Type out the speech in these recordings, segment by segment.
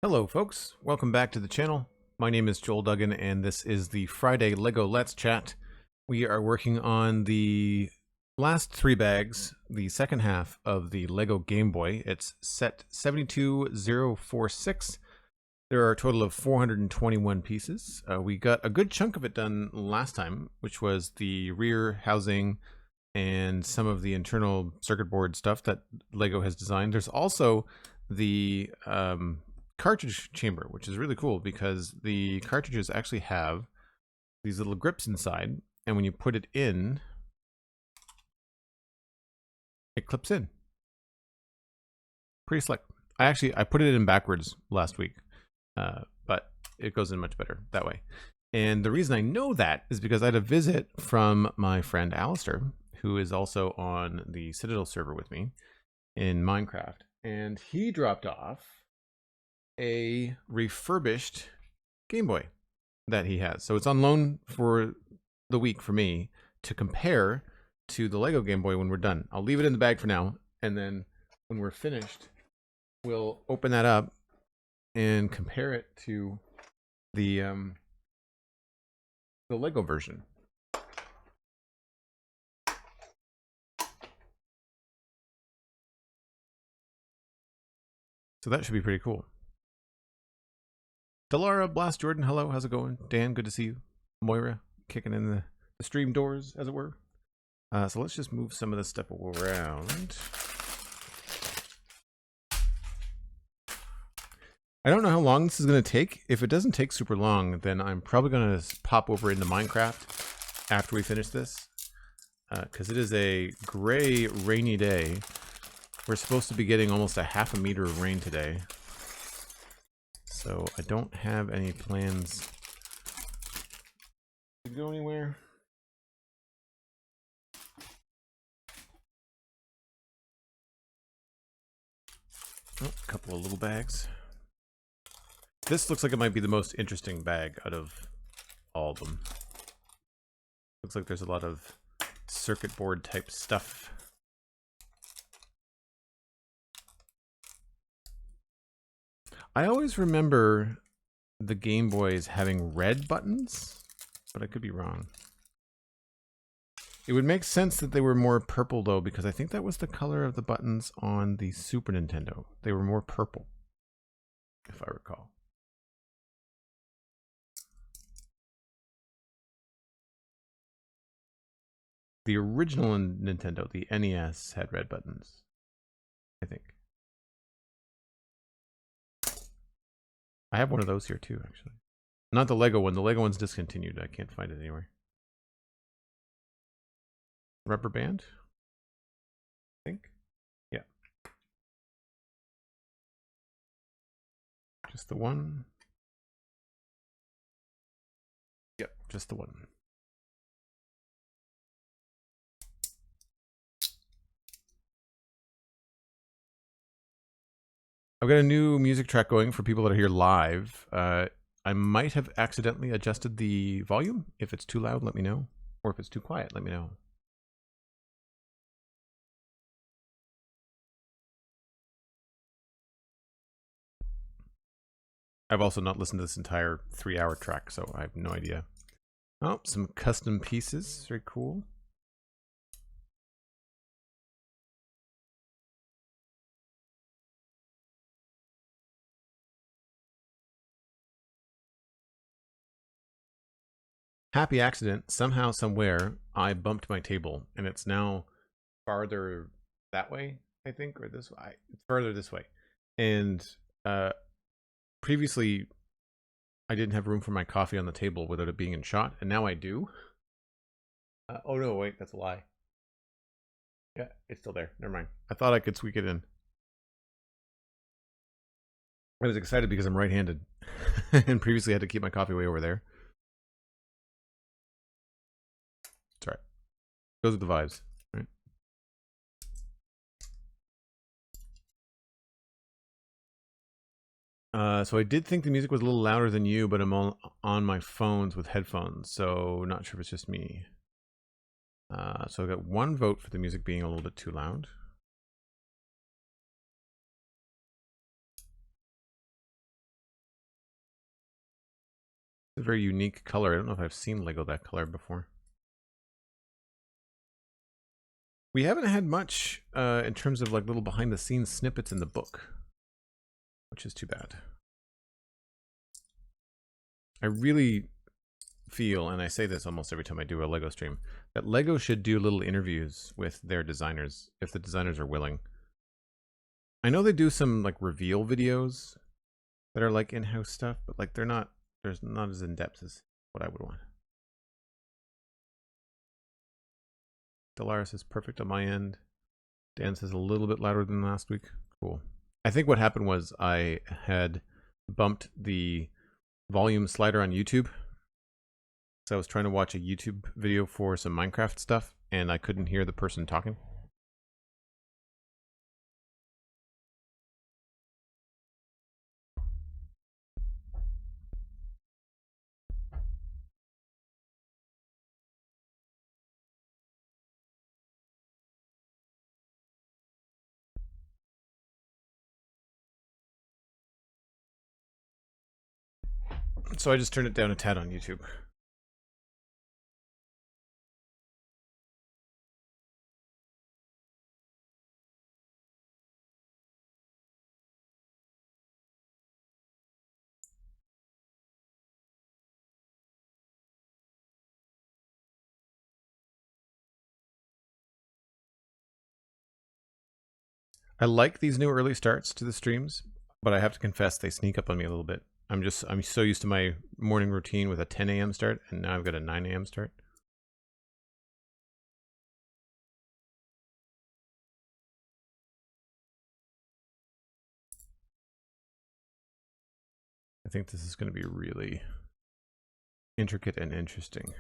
Hello folks, welcome back to the channel. My name is Joel Duggan and this is the Friday LEGO Let's Chat. We are working on the last 3 bags, the second half of the LEGO Game Boy. It's set 72046. There are a total of 421 pieces. We got a good chunk of it done last time, which was the rear housing and some of the internal circuit board stuff that LEGO has designed. There's also the cartridge chamber, which is really cool because the cartridges actually have these little grips inside, and when you put it in, it clips in. Pretty slick. I put it in backwards last week, but it goes in much better that way. And the reason I know that is because I had a visit from my friend Alistair, who is also on the Citadel server with me in Minecraft, and he dropped off a refurbished Game Boy that he has. So it's on loan for the week for me to compare to the LEGO Game Boy when we're done. I'll leave it in the bag for now, and then when we're finished, we'll open that up and compare it to the LEGO version. So that should be pretty cool. Dalara, Blast Jordan, hello, how's it going? Dan, good to see you. Moira, kicking in the stream doors, as it were. So let's just move some of this stuff around. I don't know how long this is going to take. If it doesn't take super long, then I'm probably going to pop over into Minecraft after we finish this. Because it is a gray, rainy day. We're supposed to be getting almost a half a meter of rain today. So I don't have any plans to go anywhere. Oh, a couple of little bags. This looks like it might be the most interesting bag out of all of them. Looks like there's a lot of circuit board type stuff. I always remember the Game Boys having red buttons, but I could be wrong. It would make sense that they were more purple though, because I think that was the color of the buttons on the Super Nintendo. They were more purple, if I recall. The original Nintendo, the NES, had red buttons, I think. I have one of those here too, actually. Not the LEGO one. The LEGO one's discontinued. I can't find it anywhere. Rubber band? I think. Yeah. Just the one. Yep, just the one. I've got a new music track going for people that are here live. I might have accidentally adjusted the volume. If it's too loud, let me know. Or if it's too quiet, let me know. I've also not listened to this entire 3-hour track, so I have no idea. Oh, some custom pieces. Very cool. Happy accident. Somehow, somewhere, I bumped my table, and it's now farther that way, I think, or this way. It's further this way. And previously, I didn't have room for my coffee on the table without it being in shot, and now I do. Oh no, wait, that's a lie. Yeah, it's still there. Never mind. I thought I could squeak it in. I was excited because I'm right-handed, and previously I had to keep my coffee way over there. It's all right. Goes with the vibes, right? So I did think the music was a little louder than you, but I'm on my phones with headphones, so not sure if it's just me. So I got 1 vote for the music being a little bit too loud. It's a very unique color. I don't know if I've seen Lego that color before. We haven't had much in terms of like little behind the scenes snippets in the book, which is too bad. I really feel, and I say this almost every time I do a Lego stream, that Lego should do little interviews with their designers if the designers are willing. I know they do some like reveal videos that are like in-house stuff, but like there's not as in-depth as what I would want. Dalara says perfect on my end. Dan says a little bit louder than last week. Cool. I think what happened was I had bumped the volume slider on YouTube. So I was trying to watch a YouTube video for some Minecraft stuff, and I couldn't hear the person talking. So I just turned it down a tad on YouTube. I like these new early starts to the streams, but I have to confess they sneak up on me a little bit. I'm so used to my morning routine with a 10 a.m. start, and now I've got a 9 a.m. start. I think this is going to be really intricate and interesting.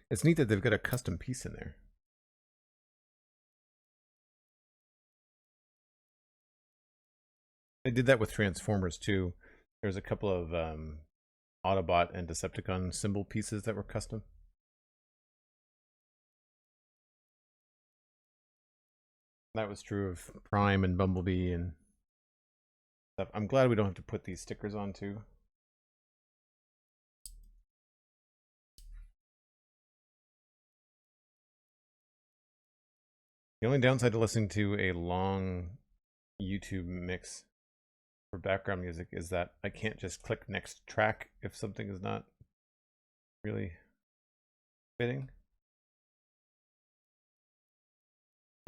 It's neat that they've got a custom piece in there. They did that with Transformers too. There's a couple of Autobot and Decepticon symbol pieces that were custom. That was true of Prime and Bumblebee and stuff. I'm glad we don't have to put these stickers on too. The only downside to listening to a long YouTube mix for background music is that I can't just click next track if something is not really fitting.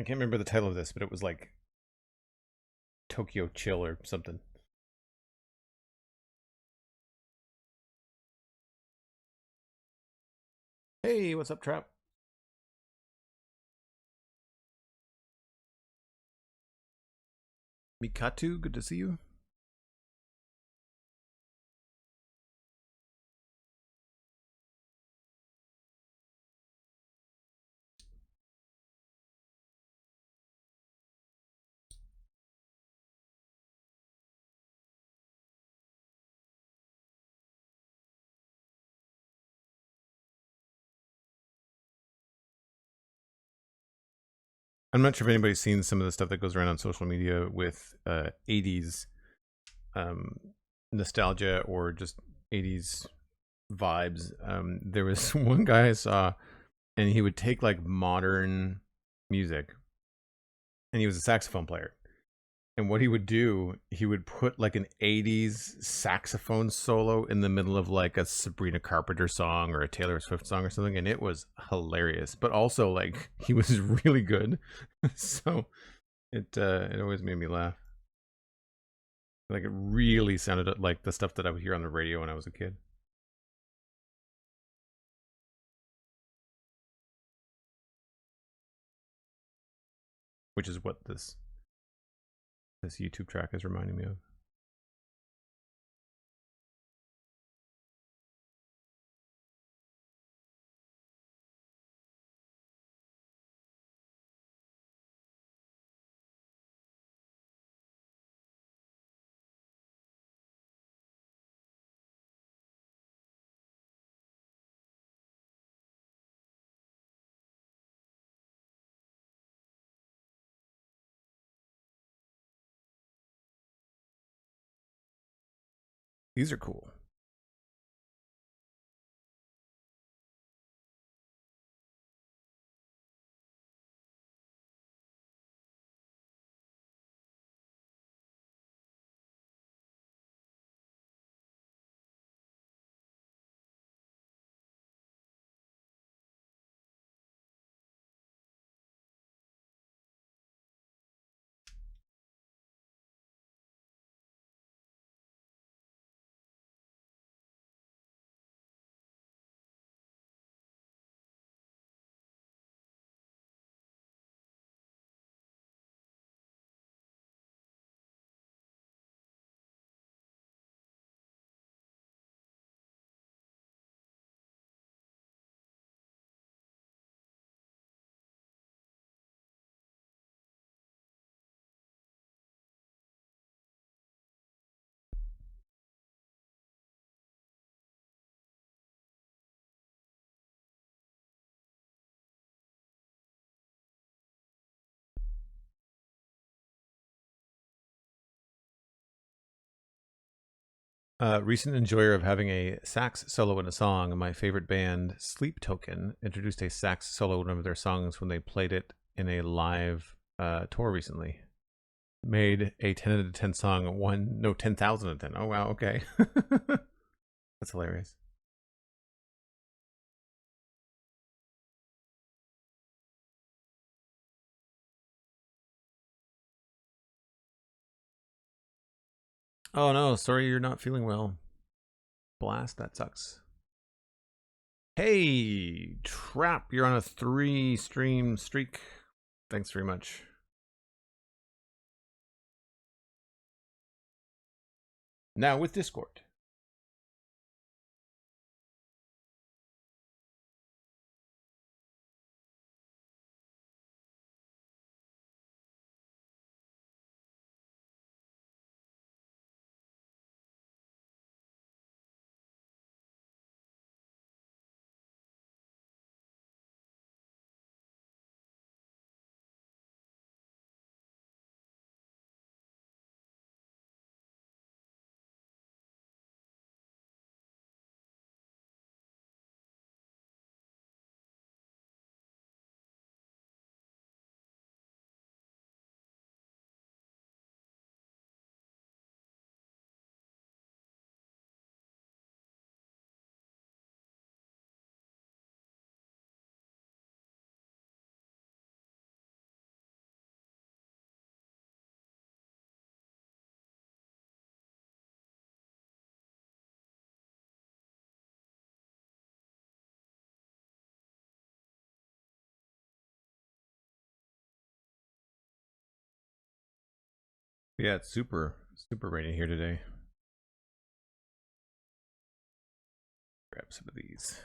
I can't remember the title of this, but it was like Tokyo Chill or something. Hey, what's up, Trap? Mikatu, good to see you. I'm not sure if anybody's seen some of the stuff that goes around on social media with 80s nostalgia or just 80s vibes. There was one guy I saw, and he would take like modern music, and he was a saxophone player. And what he would do, he would put like an 80s saxophone solo in the middle of like a Sabrina Carpenter song or a Taylor Swift song or something. And it was hilarious, but also like he was really good. So it always made me laugh. Like it really sounded like the stuff that I would hear on the radio when I was a kid. Which is what this YouTube track is reminding me of. These are cool. Recent enjoyer of having a sax solo in a song. My favorite band, Sleep Token, introduced a sax solo in one of their songs when they played it in a live tour recently. Made a 10 out of 10 song 10,000 out of 10. Oh wow, okay. That's hilarious. Oh no, sorry you're not feeling well. Blast, that sucks. Hey, Trap, you're on a 3-stream streak. Thanks very much. Now with Discord. Yeah, it's super rainy here today. Grab some of these.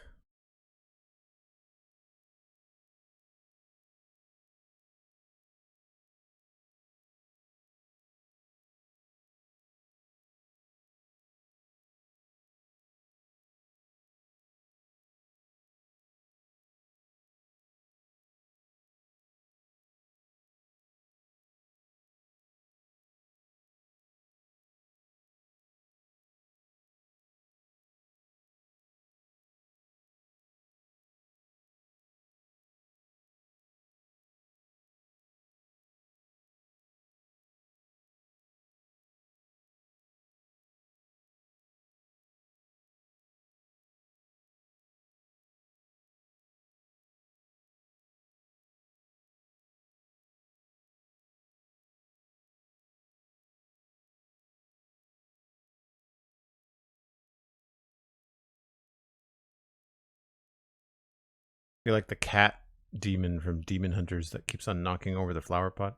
You're like the cat demon from Demon Hunters that keeps on knocking over the flower pot.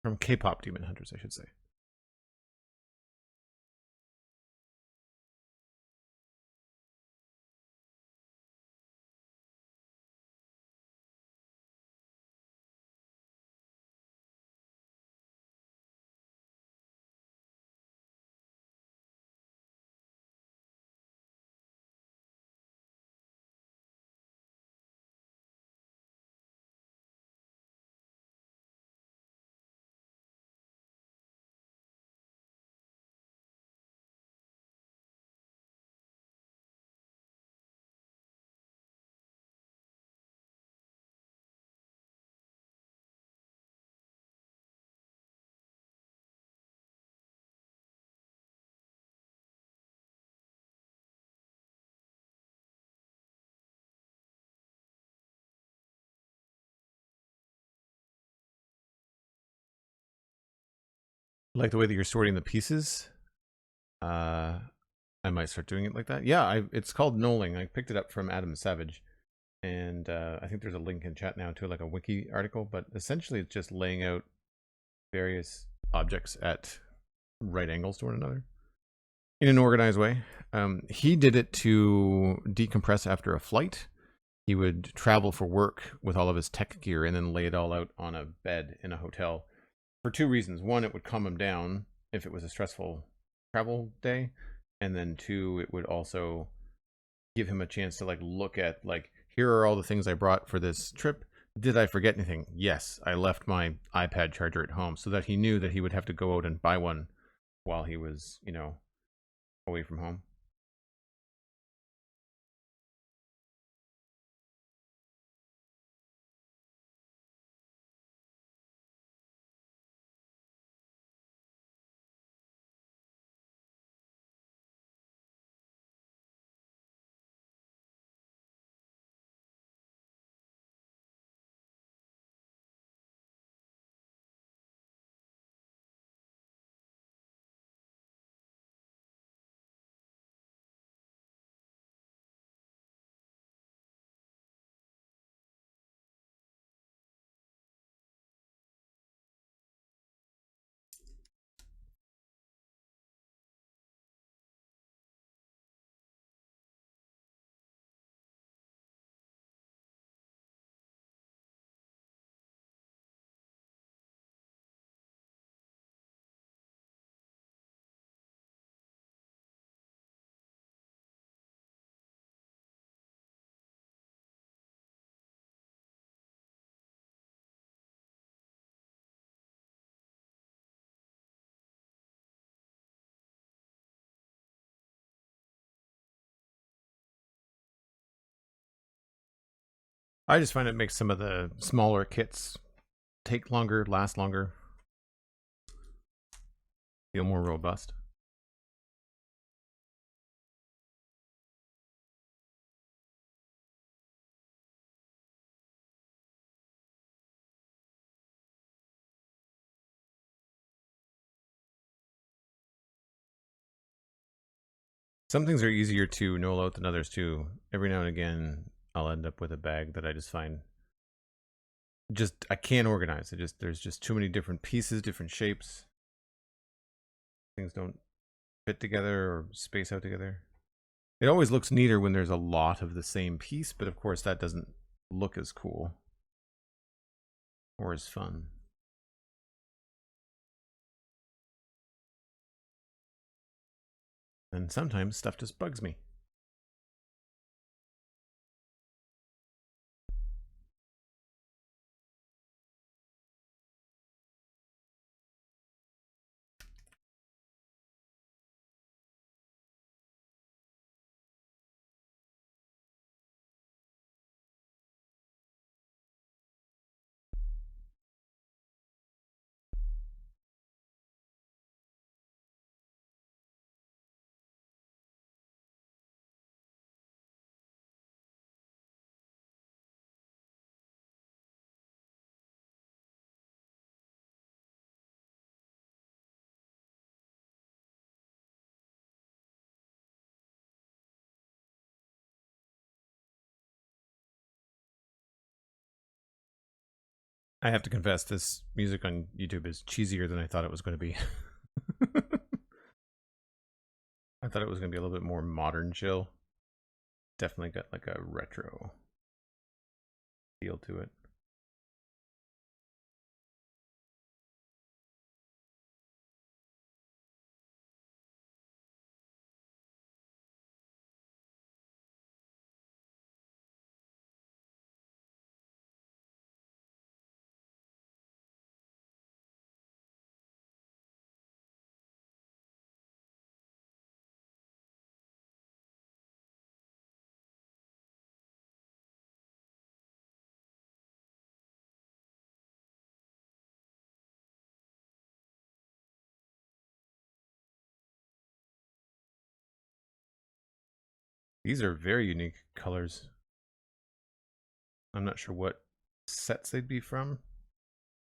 From K-pop Demon Hunters, I should say. I like the way that you're sorting the pieces. I might start doing it like that. Yeah, it's called knolling. I picked it up from Adam Savage, and I think there's a link in chat now to like a wiki article. But essentially, it's just laying out various objects at right angles to one another in an organized way. He did it to decompress after a flight. He would travel for work with all of his tech gear and then lay it all out on a bed in a hotel for two reasons. One, it would calm him down if it was a stressful travel day. And then two, it would also give him a chance to like look at like, here are all the things I brought for this trip. Did I forget anything? Yes, I left my iPad charger at home, so that he knew that he would have to go out and buy one while he was, away from home. I just find it makes some of the smaller kits take longer, last longer, feel more robust. Some things are easier to null out than others too. Every now and again, I'll end up with a bag that I just find I can't organize. There's just too many different pieces, different shapes. Things don't fit together or space out together. It always looks neater when there's a lot of the same piece, but of course that doesn't look as cool or as fun. And sometimes stuff just bugs me. I have to confess, this music on YouTube is cheesier than I thought it was going to be. I thought it was going to be a little bit more modern chill. Definitely got like a retro feel to it. These are very unique colors. I'm not sure what sets they'd be from,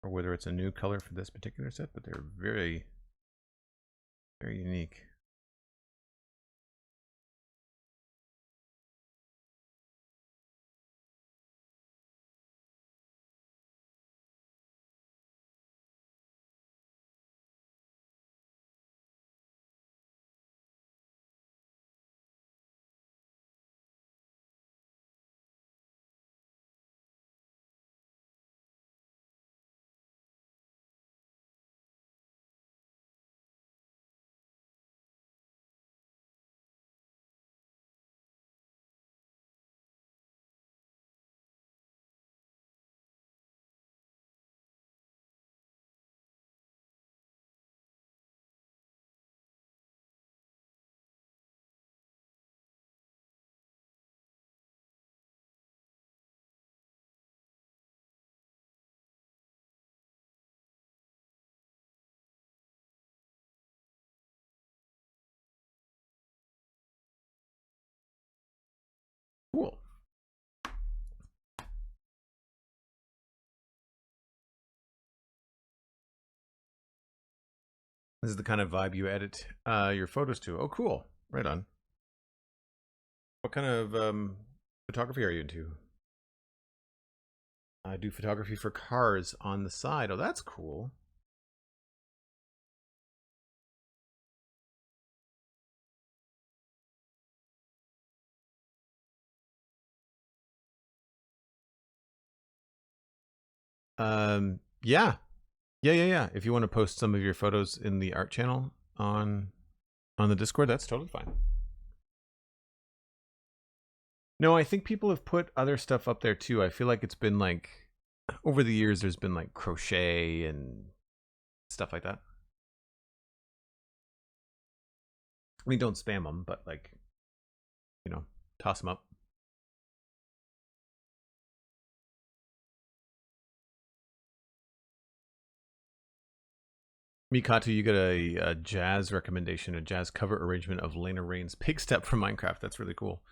or whether it's a new color for this particular set, but they're very, very unique. Cool. This is the kind of vibe you edit your photos to. Oh, cool. Right on. What kind of photography are you into? I do photography for cars on the side. Oh, that's cool. Yeah. Yeah. If you want to post some of your photos in the art channel on the Discord, that's totally fine. No, I think people have put other stuff up there too. I feel like it's been like over the years there's been like crochet and stuff like that. I mean, don't spam them, but like, you know, toss them up. Mikatu, you got a jazz recommendation, a jazz cover arrangement of Lena Raine's Pig Step from Minecraft. That's really cool.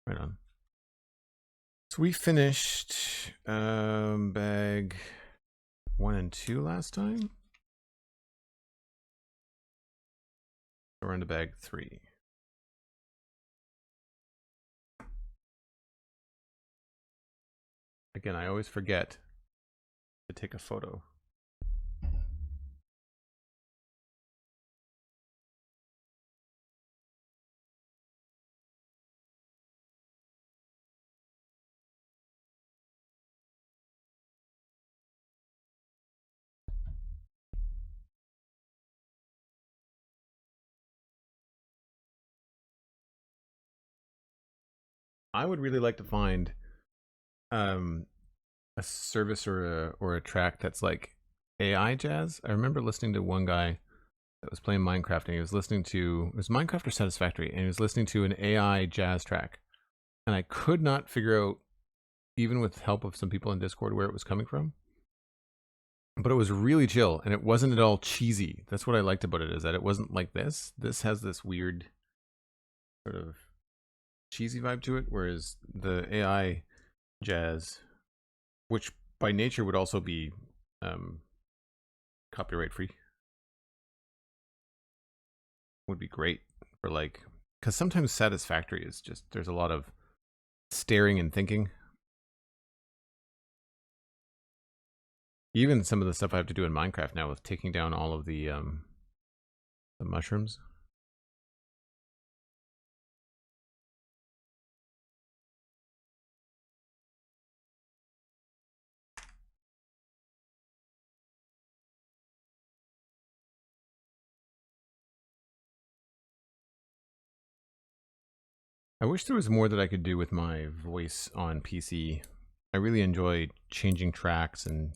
Right on. So we finished bag 1 and 2 last time. We're on to bag 3. Again, I always forget to take a photo. I would really like to find a service or a track that's like AI jazz. I remember listening to one guy that was playing Minecraft, and he was listening to, it was Minecraft or Satisfactory, and he was listening to an AI jazz track, and I could not figure out, even with help of some people in Discord, where it was coming from. But it was really chill, and it wasn't at all cheesy. That's what I liked about it, is that it wasn't like this. This has this weird sort of cheesy vibe to it, whereas the AI jazz, which by nature would also be copyright free, would be great for like, because sometimes Satisfactory is just, there's a lot of staring and thinking. Even some of the stuff I have to do in Minecraft now with taking down all of the mushrooms. I wish there was more that I could do with my voice on PC. I really enjoy changing tracks and,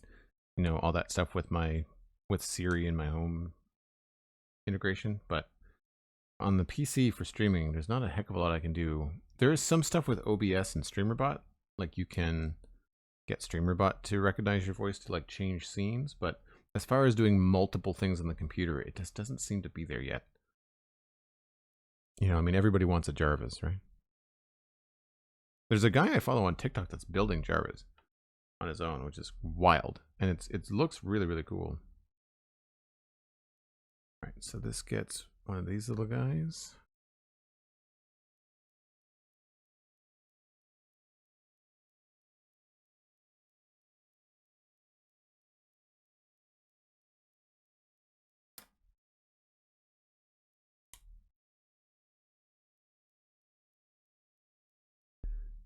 you know, all that stuff with Siri and my home integration, but on the PC for streaming, there's not a heck of a lot I can do. There is some stuff with OBS and StreamerBot, like you can get StreamerBot to recognize your voice to like change scenes, but as far as doing multiple things on the computer, it just doesn't seem to be there yet. You know, I mean, everybody wants a Jarvis, right? There's a guy I follow on TikTok that's building Jarvis on his own, which is wild, and it looks really, really cool. All right, so this gets one of these little guys.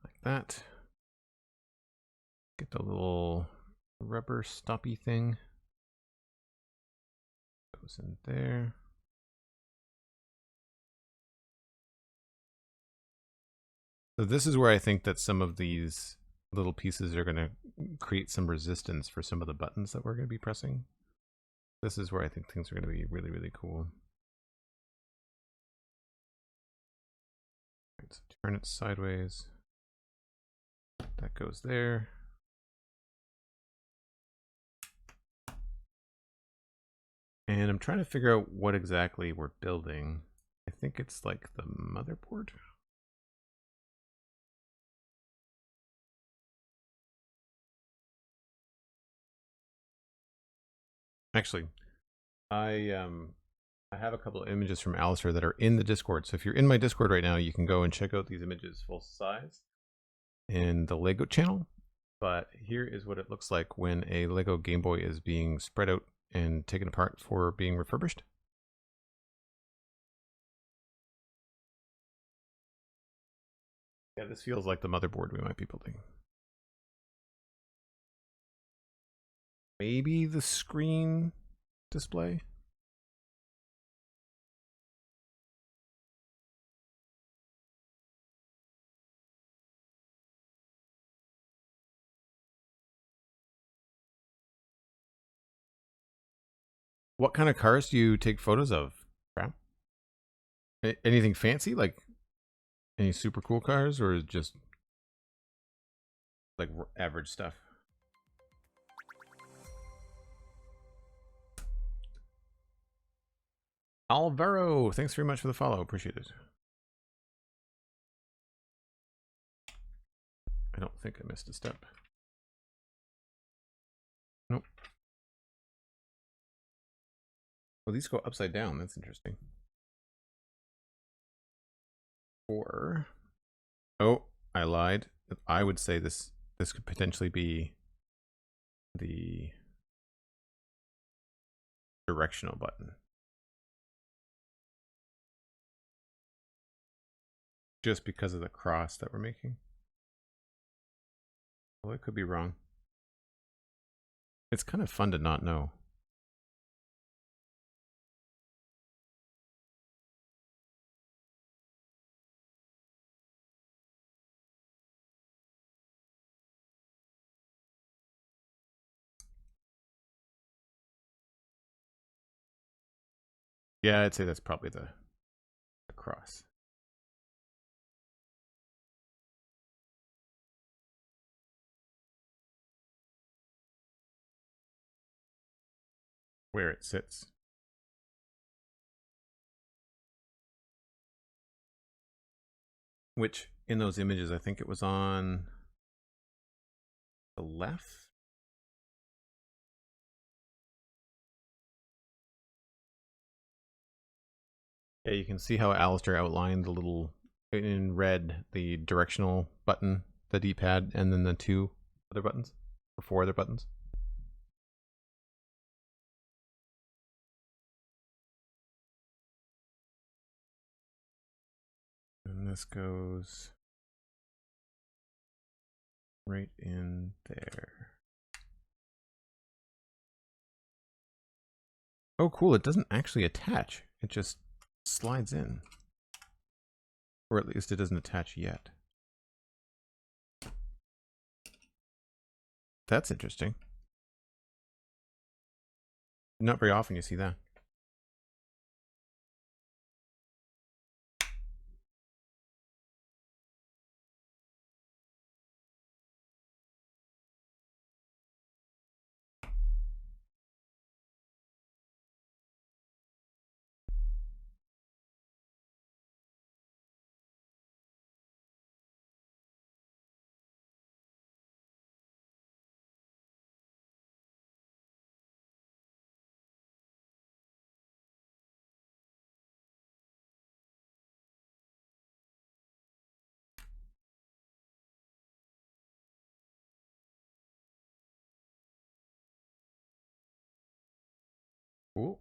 Like that. Get the little rubber stoppy thing. Goes in there. So this is where I think that some of these little pieces are going to create some resistance for some of the buttons that we're going to be pressing. This is where I think things are going to be really, really cool. Right, so turn it sideways. That goes there. And I'm trying to figure out what exactly we're building. I think it's like the motherboard. Actually, I have a couple of images from Alistair that are in the Discord. So if you're in my Discord right now, you can go and check out these images full size in the Lego channel. But here is what it looks like when a Lego Game Boy is being spread out and taken apart for being refurbished. Yeah, this feels like the motherboard we might be building. Maybe the screen display. What kind of cars do you take photos of, Crap? Anything fancy, like any super cool cars, or just like average stuff? Alvaro, thanks very much for the follow. Appreciate it. I don't think I missed a step. Nope. Well, these go upside down. That's interesting. Or, oh, I lied. I would say this this could potentially be the directional button. Just because of the cross that we're making. Well, it could be wrong. It's kind of fun to not know. Yeah, I'd say that's probably the cross. Where it sits. Which, in those images, I think it was on the left. Yeah, you can see how Alistair outlined the little, in red, the directional button, the D-pad, and then the 2 other buttons, or 4 other buttons. And this goes right in there. Oh, cool. It doesn't actually attach. It just slides in. Or at least it doesn't attach yet. That's interesting. Not very often you see that. Cool.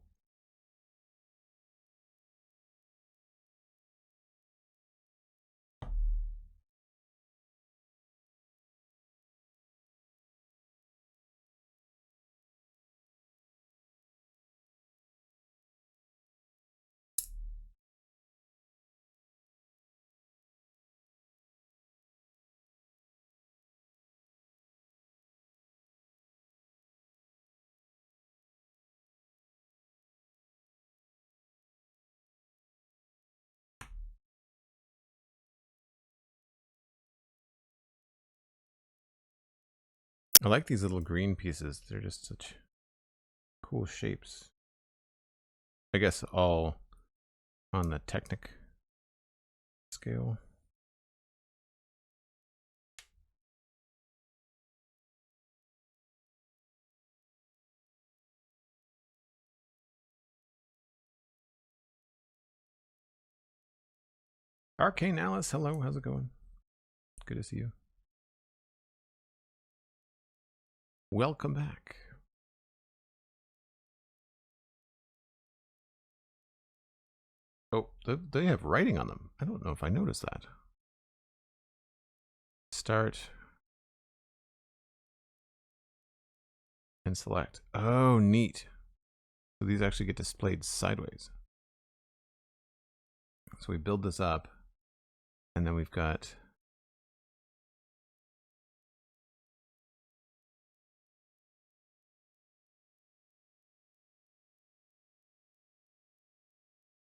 I like these little green pieces. They're just such cool shapes. I guess all on the Technic scale. Arcane Alice, hello, how's it going? Good to see you. Welcome back. Oh, they have writing on them. I don't know if I noticed that. Start. And select. Oh, neat. So these actually get displayed sideways. So we build this up, and then we've got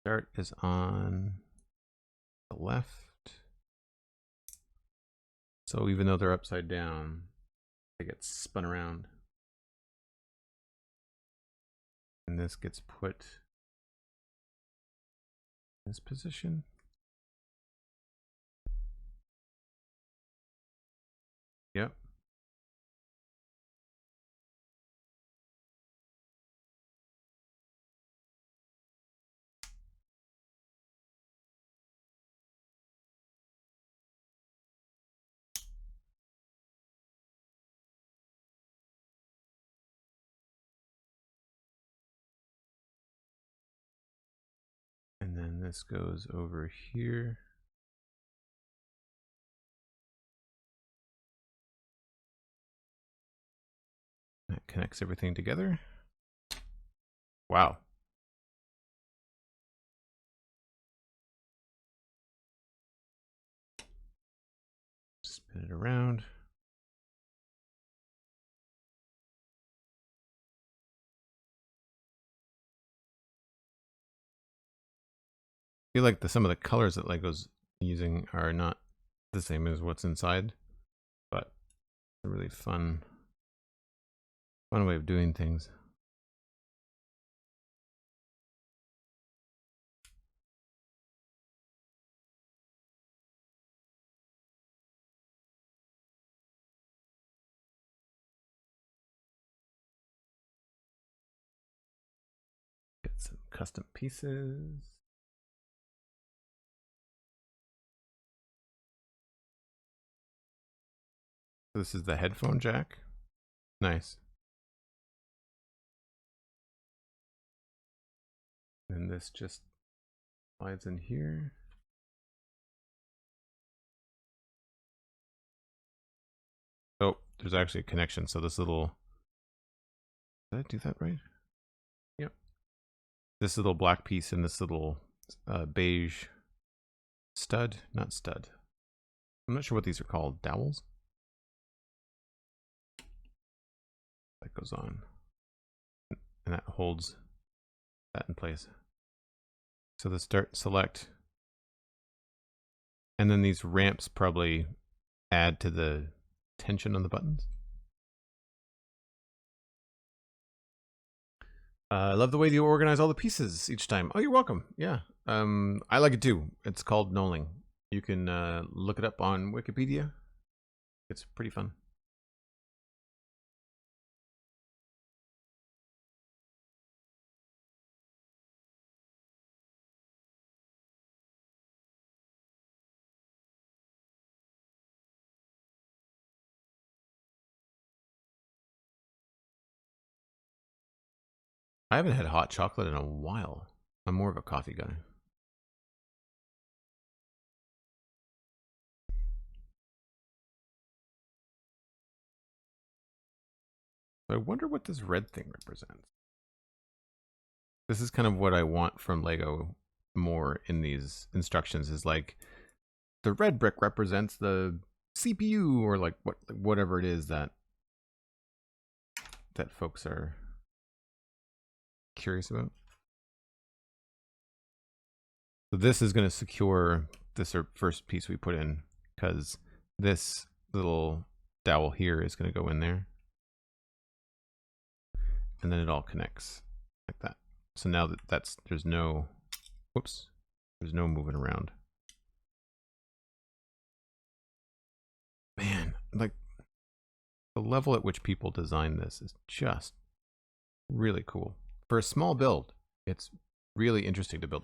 start is on the left. So even though they're upside down, they get spun around. And this gets put in this position. Yep. And this goes over here. That connects everything together. Wow. Spin it around. I feel like some of the colors that Lego's using are not the same as what's inside, but it's a really fun way of doing things. Get some custom pieces. This is the headphone jack. Nice. And this just slides in here. Oh, there's actually a connection. So this little, did I do that right? Yep. This little black piece and this little beige stud, not stud. I'm not sure what these are called. Dowels? That goes on. And that holds that in place. So the select. And then these ramps probably add to the tension on the buttons. I love the way you organize all the pieces each time. Oh, you're welcome. Yeah. I like it too. It's called knolling. You can look it up on Wikipedia. It's pretty fun. I haven't had hot chocolate in a while. I'm more of a coffee guy. So I wonder what this red thing represents. This is kind of what I want from Lego more in these instructions, is like the red brick represents the CPU, or like whatever it is that folks are curious about. So this is going to secure this first piece we put in, because this little dowel here is going to go in there. And then it all connects like that. So now that there's no, whoops, there's no moving around. Man, like the level at which people design this is just really cool. For a small build, it's really interesting to build.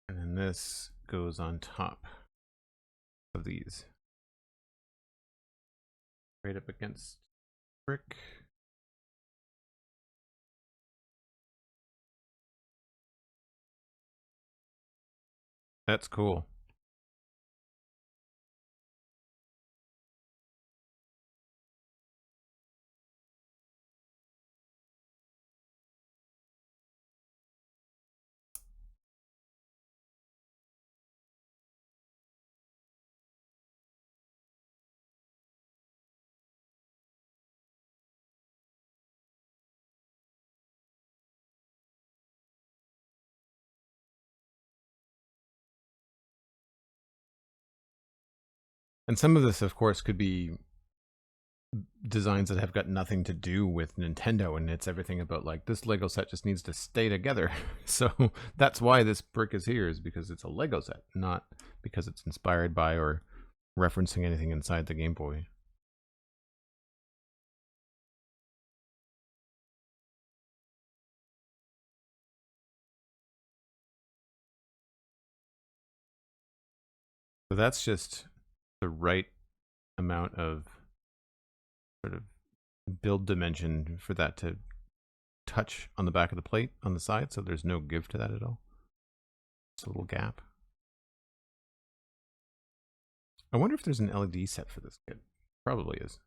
And then this goes on top of these. Right up against brick. That's cool. And some of this, of course, could be designs that have got nothing to do with Nintendo, and it's everything about like this Lego set just needs to stay together. So that's why this brick is here, is because it's a Lego set, not because it's inspired by or referencing anything inside the Game Boy. So that's just the right amount of sort of build dimension for that to touch on the back of the plate on the side, so there's no give to that at all. Just a little gap. I wonder if there's an LED set for this kit. Probably is.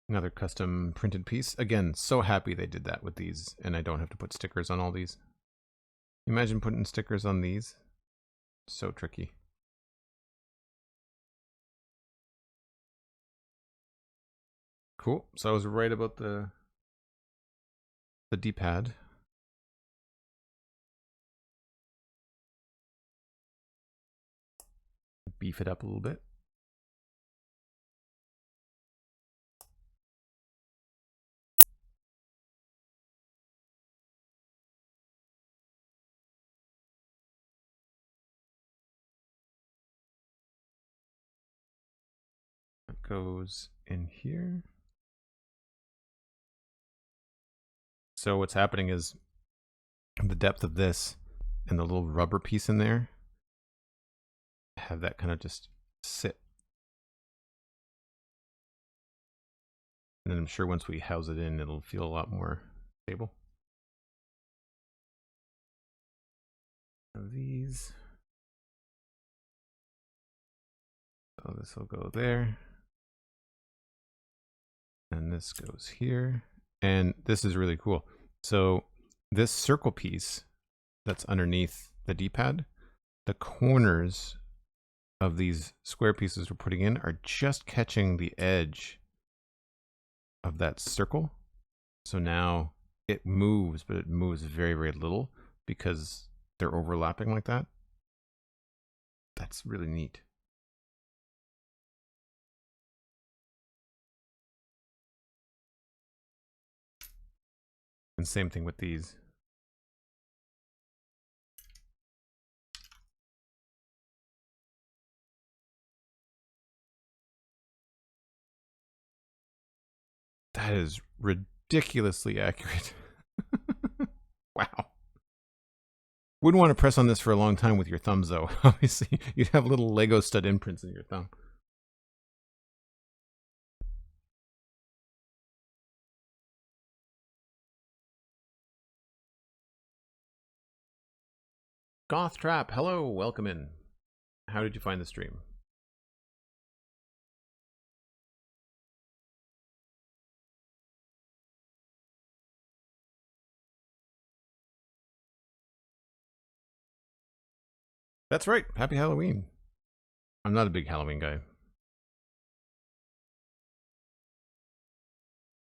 Another custom printed piece. Again, so happy they did that with these, and I don't have to put stickers on all these. Imagine putting stickers on these. So tricky. Cool. So I was right about the D-pad. Beef it up a little bit. That goes in here. So what's happening is the depth of this and the little rubber piece in there have that kind of just sit. And then I'm sure once we house it in, it'll feel a lot more stable. These. So this will go there. And this goes here. And this is really cool. So this circle piece that's underneath the D-pad, the corners of these square pieces we're putting in are just catching the edge of that circle. So now it moves, but it moves very, very little because they're overlapping like that. That's really neat. And same thing with these. That is ridiculously accurate. Wow. Wouldn't want to press on this for a long time with your thumbs, though. Obviously, you'd have little Lego stud imprints in your thumb. Goth Trap, hello, welcome in. How did you find the stream? That's right, happy Halloween. I'm not a big Halloween guy.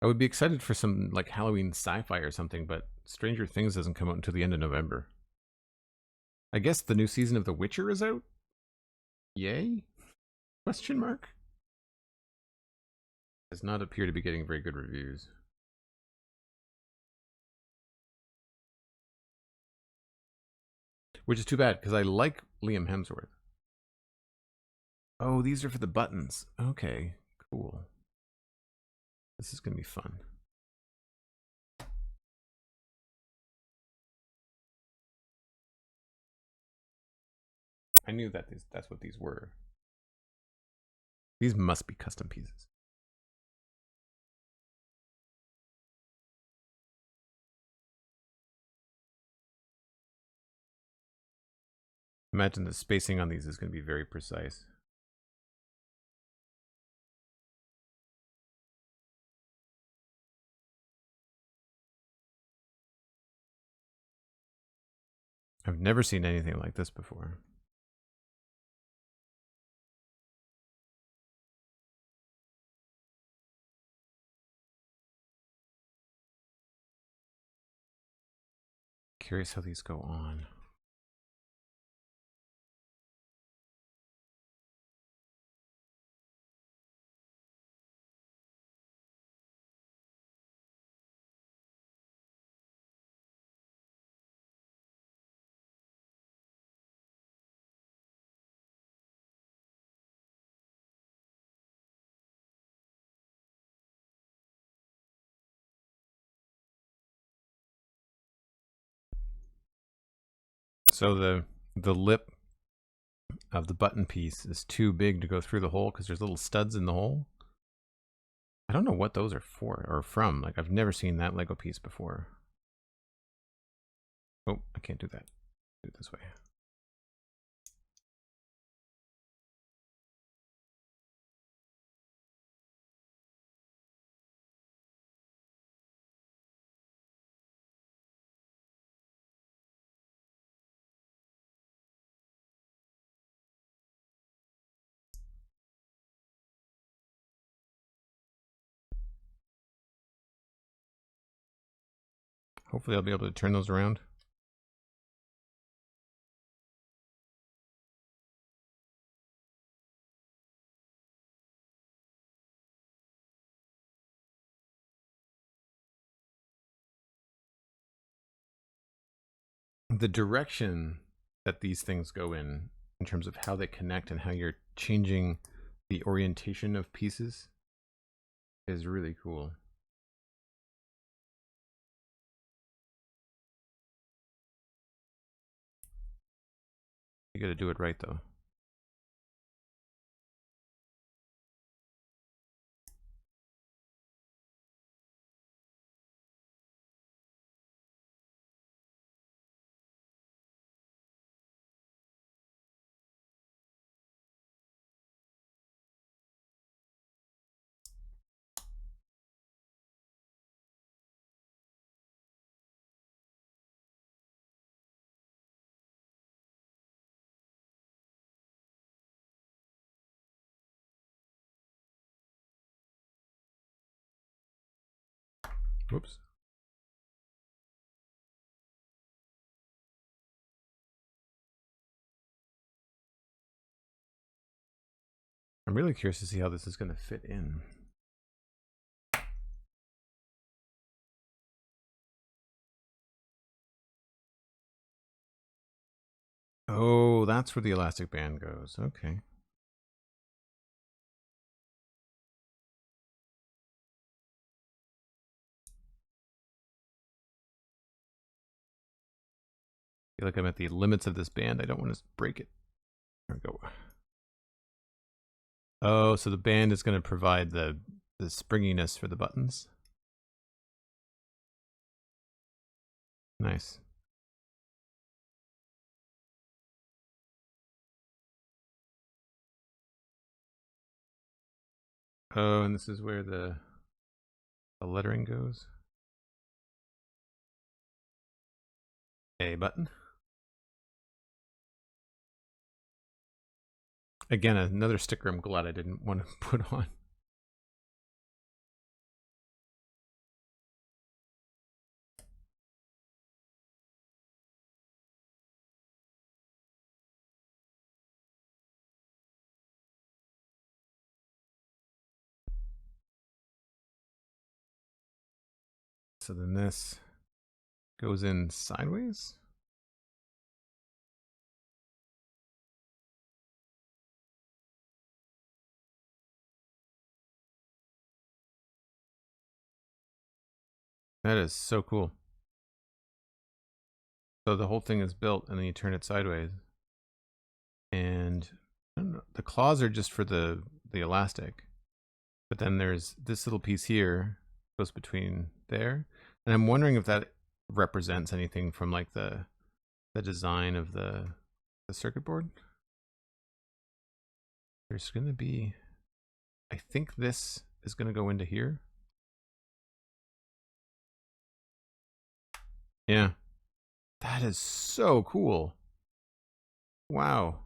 I would be excited for some like Halloween sci-fi or something, but Stranger Things doesn't come out until the end of November. I guess the new season of The Witcher is out? Yay? Question mark? Does not appear to be getting very good reviews. Which is too bad, because I like Liam Hemsworth. Oh, these are for the buttons. Okay, cool. This is going to be fun. I knew that that's what these were. These must be custom pieces. Imagine the spacing on these is going to be very precise. I've never seen anything like this before. Curious how these go on. So the lip of the button piece is too big to go through the hole because there's little studs in the hole. I don't know what those are for or from. Like, I've never seen that Lego piece before. Oh, I can't do that. Do it this way. Hopefully I'll be able to turn those around. The direction that these things go in terms of how they connect and how you're changing the orientation of pieces is really cool. You got to do it right though. Whoops. I'm really curious to see how this is going to fit in. Oh, that's where the elastic band goes. Okay. I feel like I'm at the limits of this band. I don't want to break it. There we go. Oh, so the band is going to provide the springiness for the buttons. Nice. Oh, and this is where the lettering goes. A button. Again, another sticker I'm glad I didn't want to put on. So then this goes in sideways. That is so cool. So the whole thing is built and then you turn it sideways. And I don't know, the claws are just for the elastic. But then there's this little piece here goes between there. And I'm wondering if that represents anything from like the design of the circuit board. There's going to be, I think this is going to go into here. Yeah. That is so cool. Wow.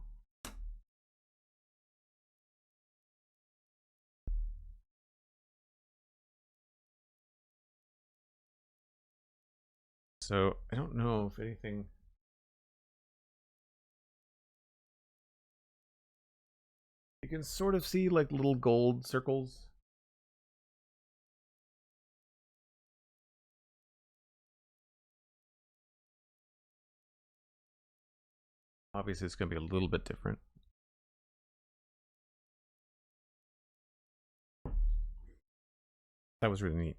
So I don't know if anything. You can sort of see like little gold circles. Obviously, it's going to be a little bit different. That was really neat.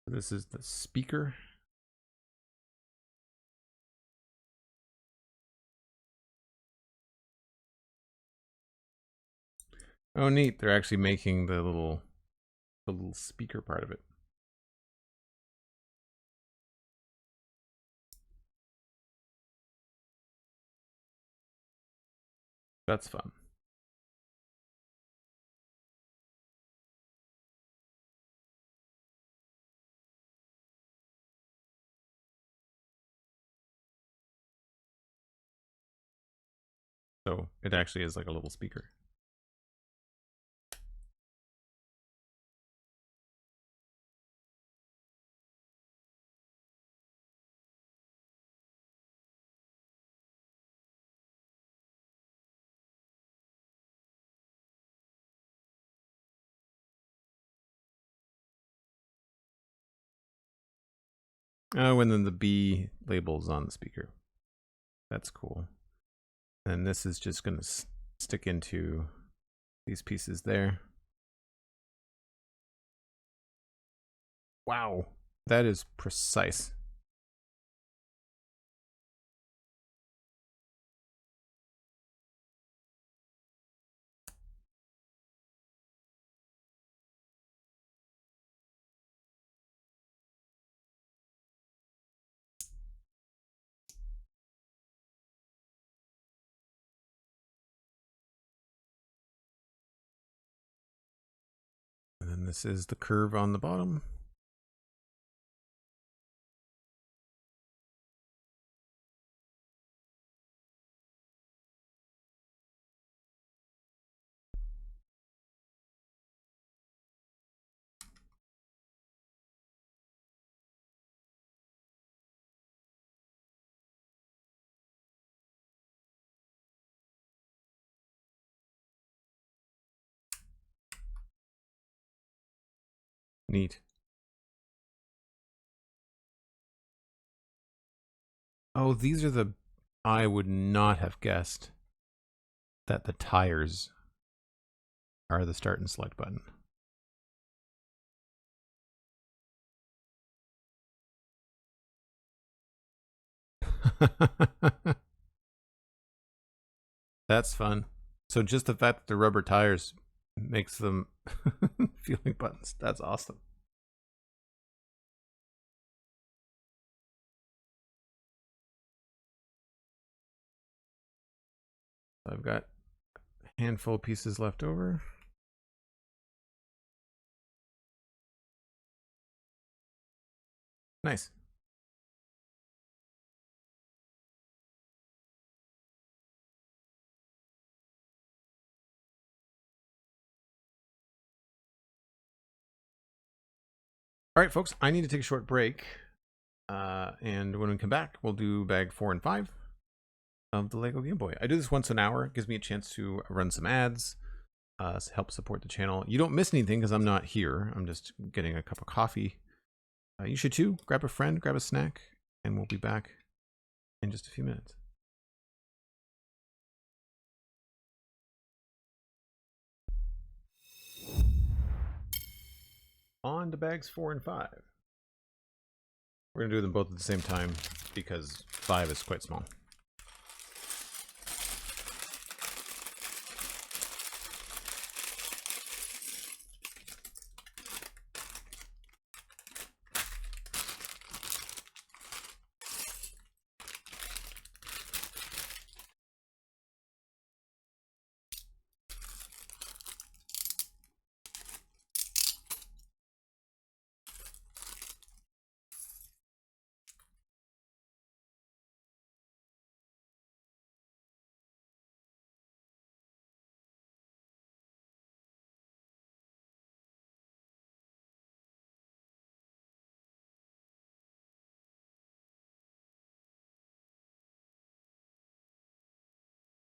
This is the speaker. Oh, neat. They're actually making the little speaker part of it. That's fun. So it actually is like a little speaker. Oh, and then the B label's on the speaker. That's cool. And this is just going to stick into these pieces there. Wow, that is precise. And then this is the curve on the bottom. Neat. Oh, these are the... I would not have guessed that the tires are the start and select button. That's fun. So just the fact that the rubber tires makes them feeling buttons. That's awesome. I've got a handful of pieces left over. Nice. All right, folks, I need to take a short break. And when we come back, we'll do bag 4 and 5 of the Lego Game Boy. I do this once an hour. It gives me a chance to run some ads, help support the channel. You don't miss anything because I'm not here. I'm just getting a cup of coffee. You should too. Grab a friend, grab a snack, and we'll be back in just a few minutes. On to bags 4 and 5. We're going to do them both at the same time because 5 is quite small.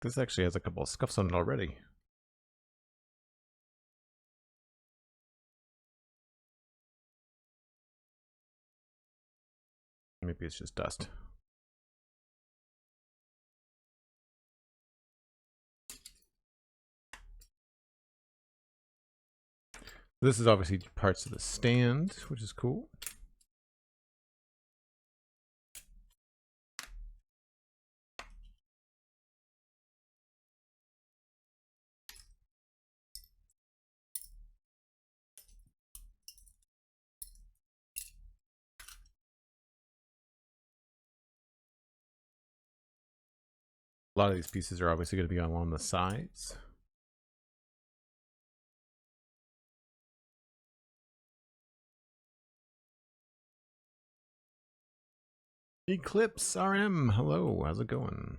This actually has a couple of scuffs on it already. Maybe it's just dust. This is obviously parts of the stand, which is cool. A lot of these pieces are obviously going to be along the sides. Eclipse RM, hello, how's it going?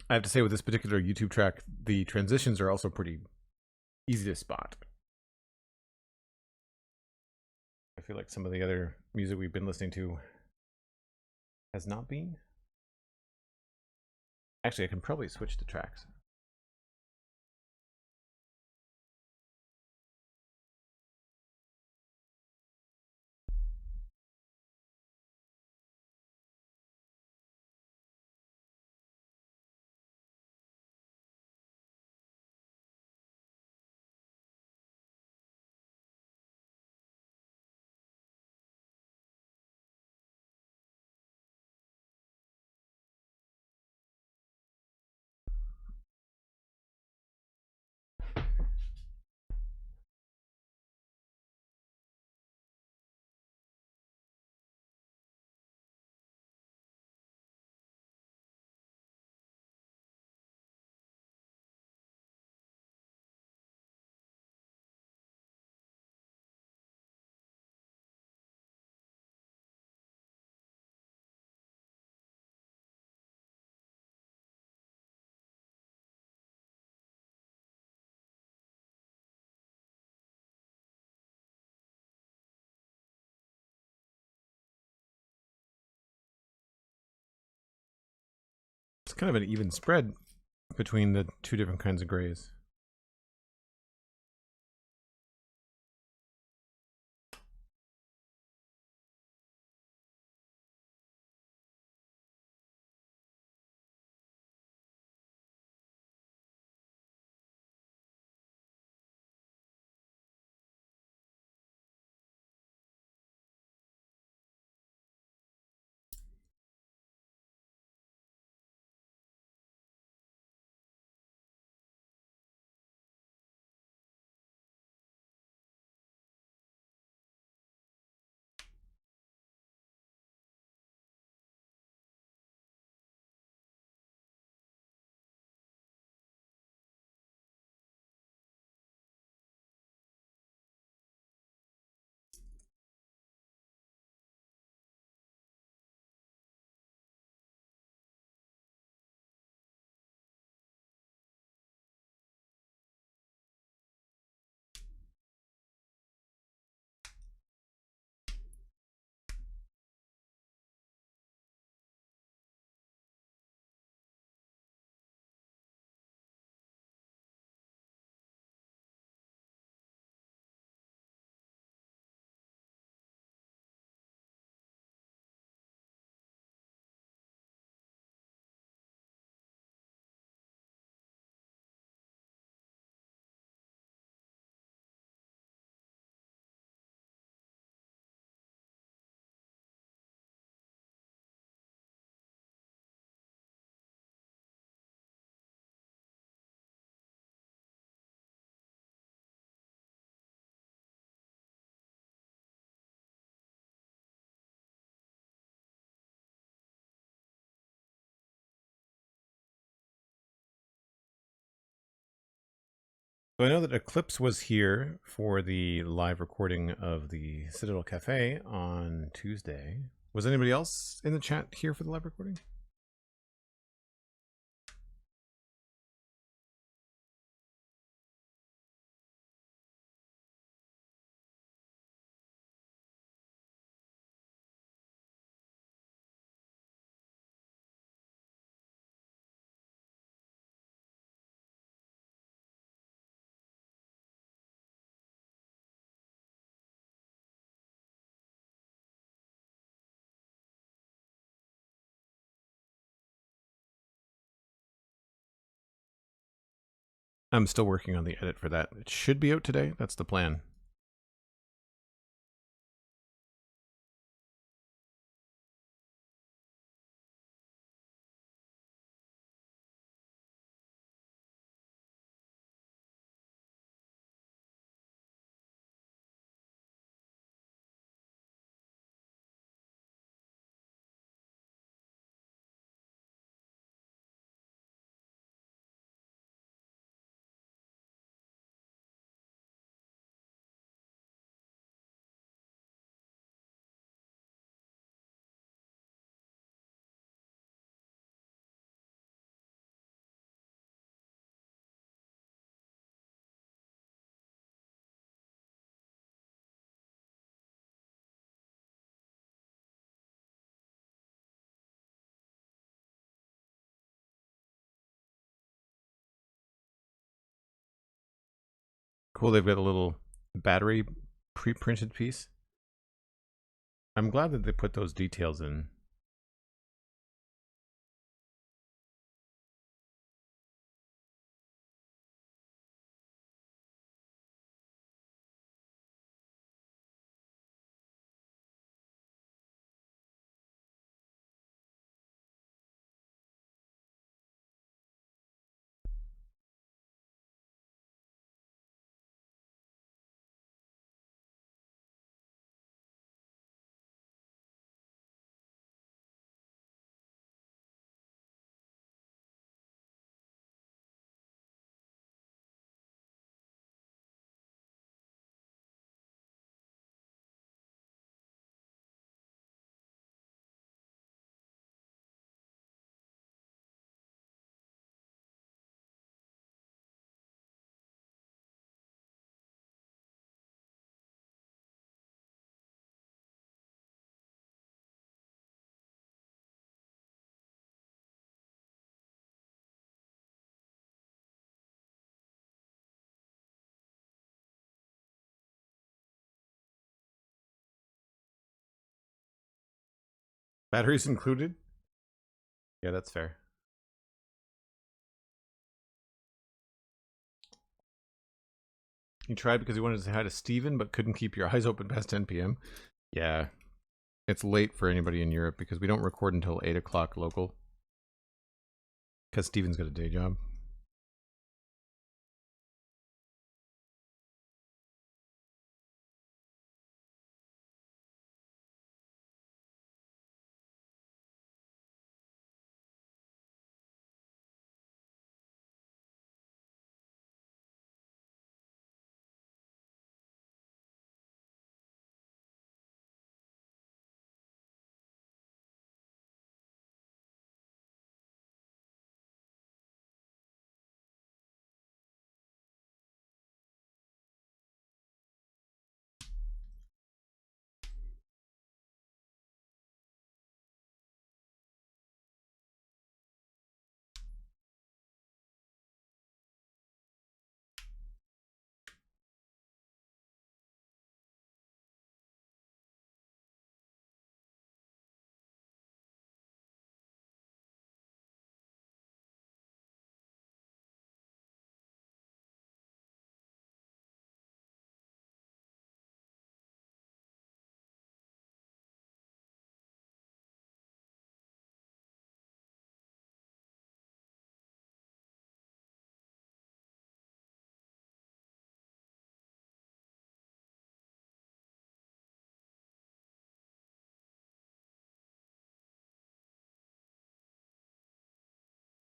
I have to say with this particular YouTube track, the transitions are also pretty easy to spot. I feel like some of the other music we've been listening to has not been. Actually, I can probably switch the tracks. It's kind of an even spread between the two different kinds of grays. So I know that Eclipse was here for the live recording of the Citadel Cafe on Tuesday. Was anybody else in the chat here for the live recording? I'm still working on the edit for that. It should be out today. That's the plan. Cool, they've got a little battery pre-printed piece. I'm glad that they put those details in. Batteries included? Yeah, that's fair. You tried because you wanted to say hi to Steven, but couldn't keep your eyes open past 10 p.m. Yeah, it's late for anybody in Europe because we don't record until 8 o'clock local. Because Steven's got a day job.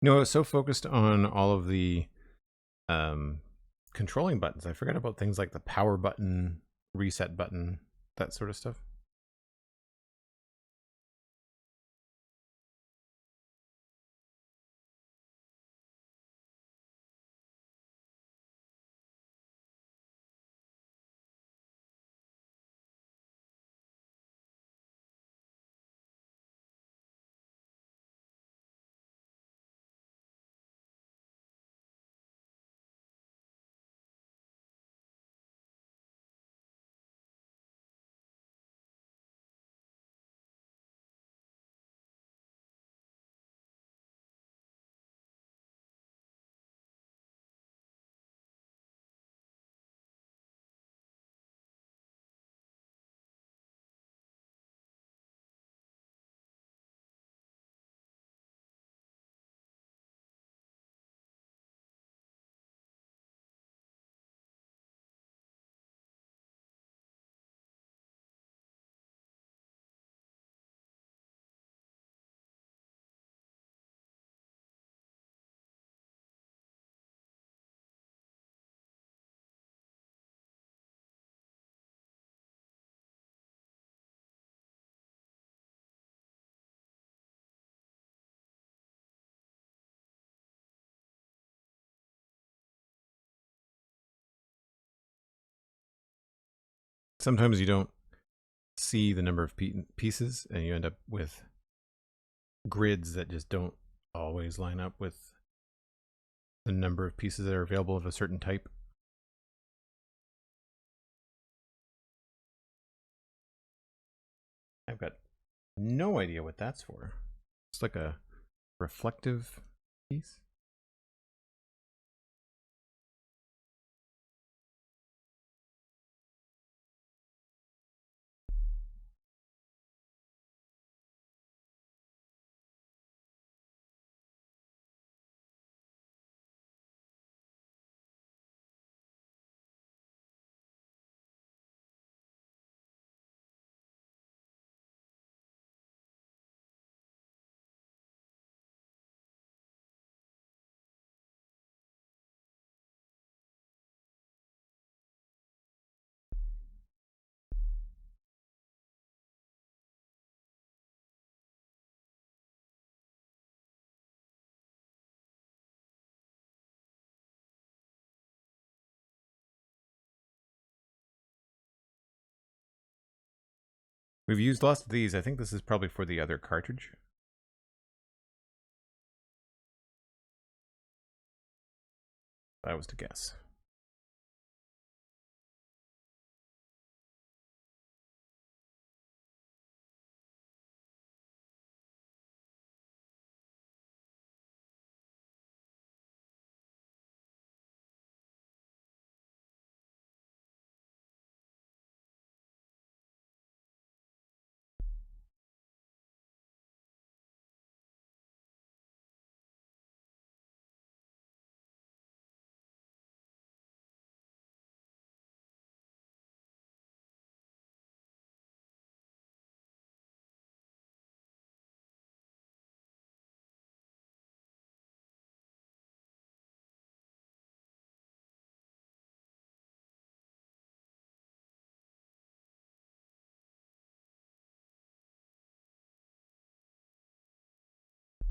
No, I was so focused on all of the controlling buttons. I forgot about things like the power button, reset button, that sort of stuff. Sometimes you don't see the number of pieces and you end up with grids that just don't always line up with the number of pieces that are available of a certain type. I've got no idea what that's for. It's like a reflective piece. We've used lots of these. I think this is probably for the other cartridge. If I was to guess.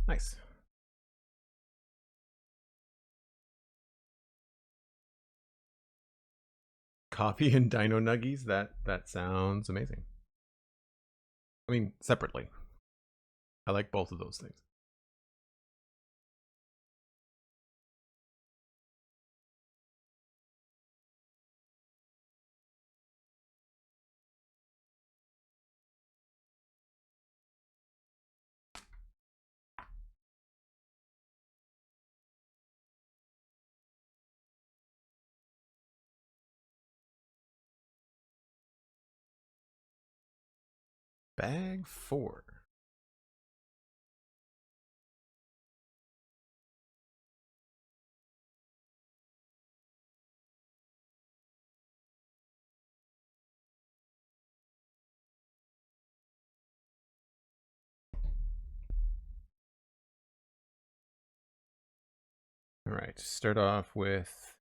Nice. Coffee and Dino Nuggies. That sounds amazing. I mean, separately. I like both of those things. Bag 4. All right, start off with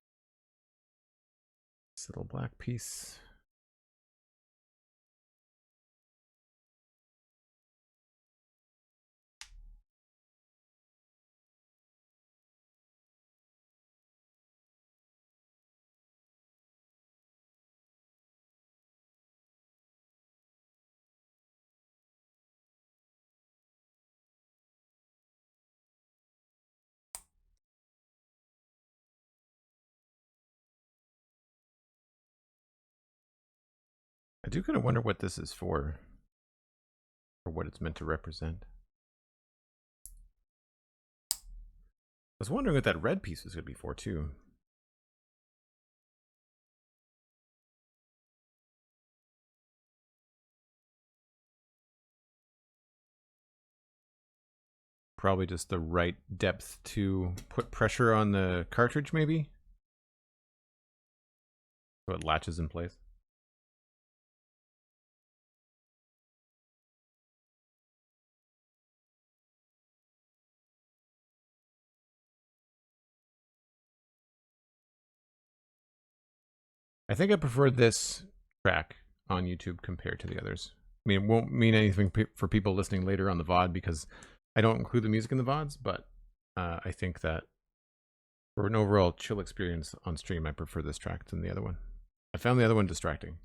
This little black piece. I do kind of wonder what this is for, or what it's meant to represent. I was wondering what that red piece was going to be for, too. Probably just the right depth to put pressure on the cartridge, maybe? So it latches in place. I think I prefer this track on YouTube compared to the others. I mean, it won't mean anything for people listening later on the VOD because I don't include the music in the VODs, but I think that for an overall chill experience on stream, I prefer this track than the other one. I found the other one distracting.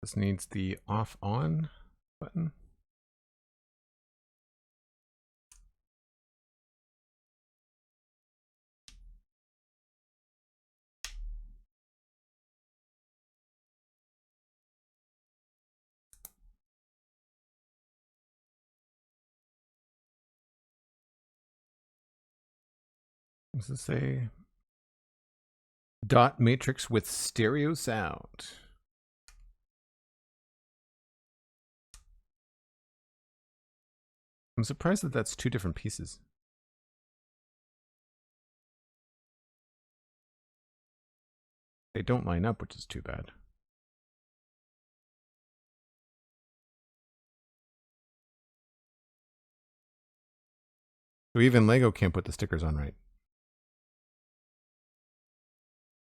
This needs the off-on button. What does this say? Dot matrix with stereo sound. I'm surprised that that's two different pieces. They don't line up, which is too bad. So even Lego can't put the stickers on right.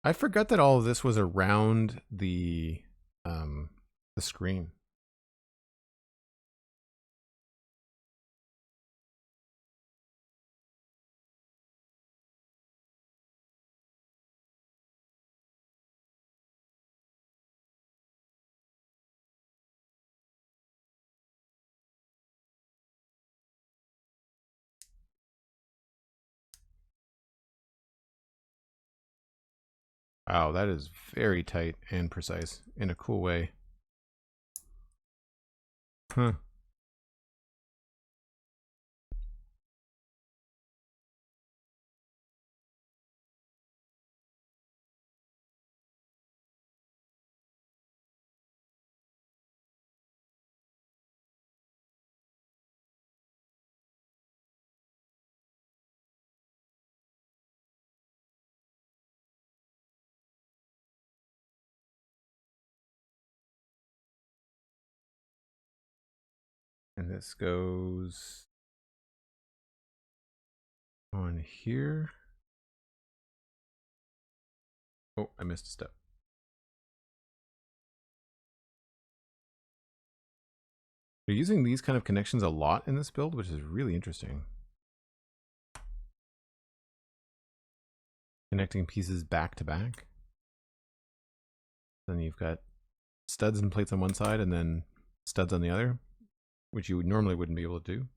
I forgot that all of this was around the screen. Wow, that is very tight and precise in a cool way. Huh. And this goes on here. Oh, I missed a step. They're using these kind of connections a lot in this build, which is really interesting. Connecting pieces back to back. Then you've got studs and plates on one side and then studs on the other, which you normally wouldn't be able to do.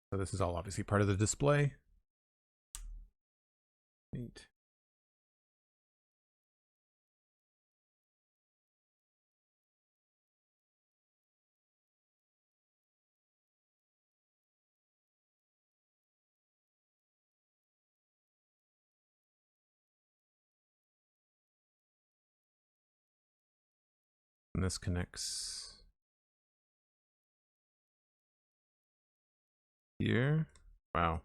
So this is all obviously part of the display. Neat. And this connects. here. Wow.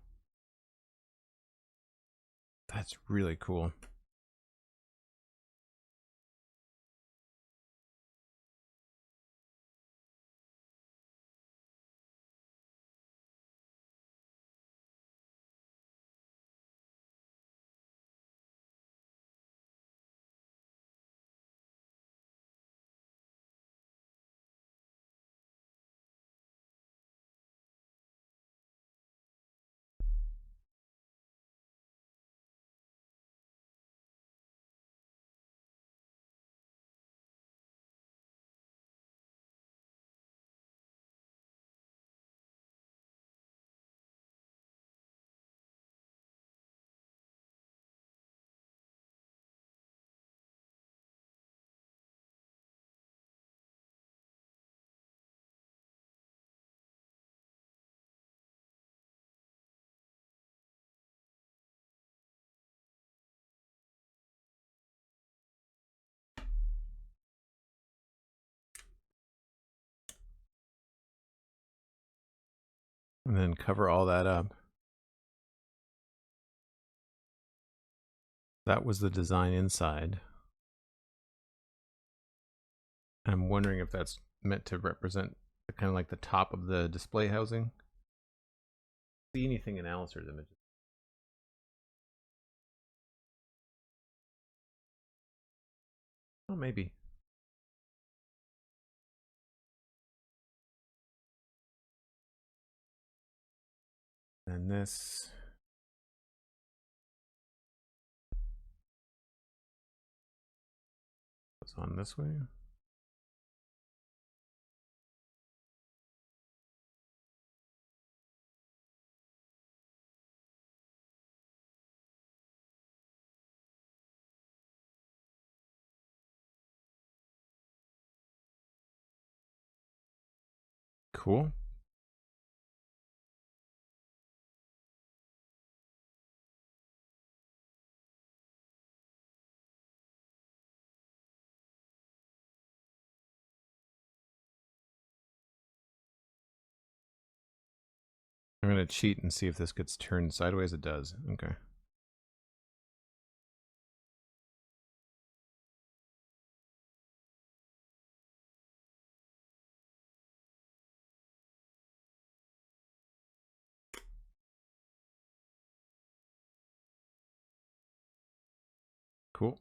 That's really cool. And then cover all that up. That was the design inside. I'm wondering if that's meant to represent kind of like the top of the display housing. See anything in Alistair's images? Oh, maybe. And this. Goes on this way. Cool. I'm going to cheat and see if this gets turned sideways. It does. Okay. Cool.